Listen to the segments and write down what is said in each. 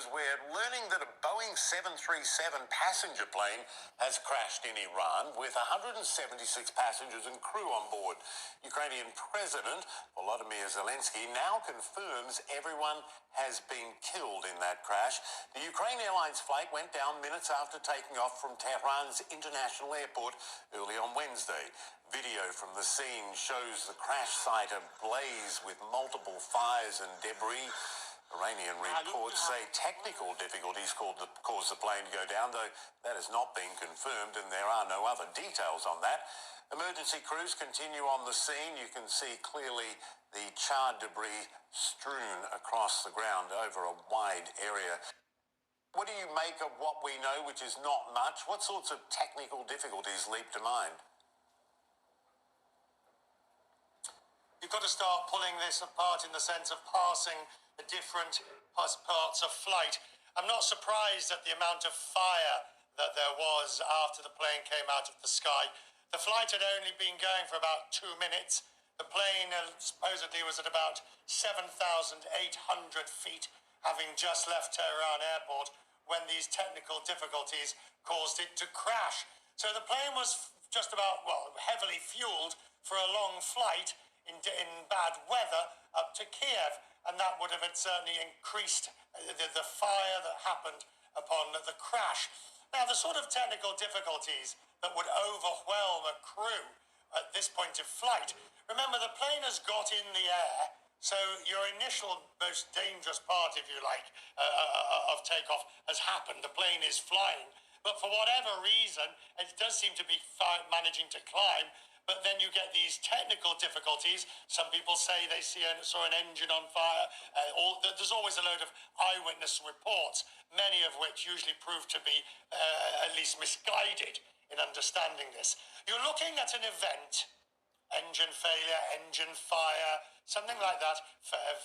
news, we're learning that a Boeing 737 passenger plane has crashed in Iran with 176 passengers and crew on board. Ukrainian President Volodymyr Zelensky now confirms everyone has been killed in that crash. The Ukrainian Airlines flight went down minutes after taking off from Tehran's International Airport early on Wednesday. Video from the scene shows the crash site ablaze with multiple fires and debris. Iranian reports say technical difficulties caused the plane to go down, though that has not been confirmed and there are no other details on that. Emergency crews continue on the scene. You can see clearly the charred debris strewn across the ground over a wide area. What do you make of what we know, which is not much? What sorts of technical difficulties leap to mind? You've got to start pulling this apart in the sense of parsing the different parts of flight. I'm not surprised at the amount of fire that there was after the plane came out of the sky. The flight had only been going for about 2 minutes. The plane supposedly was at about 7,800 feet, having just left Tehran Airport, when these technical difficulties caused it to crash. So the plane was just about, heavily fueled for a long flight in bad weather up to Kiev, and that would have certainly increased the fire that happened upon the crash. Now, the sort of technical difficulties that would overwhelm a crew at this point of flight, remember the plane has got in the air, so your initial most dangerous part, if you like, of takeoff has happened. The plane is flying, but for whatever reason, it does seem to be managing to climb. But then you get these technical difficulties. Some people say they saw an engine on fire. There's always a load of eyewitness reports, many of which usually prove to be at least misguided in understanding this. You're looking at an event, engine failure, engine fire, something like that,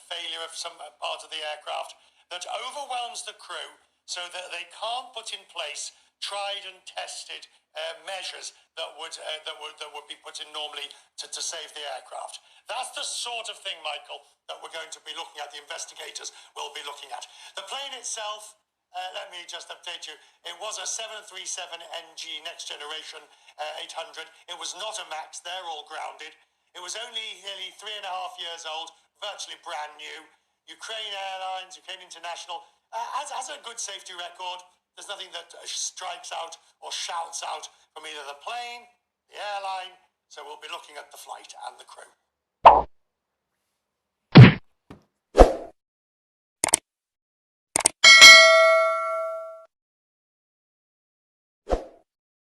failure of some part of the aircraft that overwhelms the crew so that they can't put in place tried and tested measures that would be put in normally to save the aircraft. That's the sort of thing, Michael, that we're going to be looking at, the investigators will be looking at. The plane itself, let me just update you, it was a 737NG Next Generation 800. It was not a MAX, they're all grounded. It was only nearly 3.5 years old, virtually brand new. Ukrainian Airlines, Ukrainian International, has a good safety record. There's nothing that strikes out or shouts out from either the plane, the airline, so we'll be looking at the flight and the crew.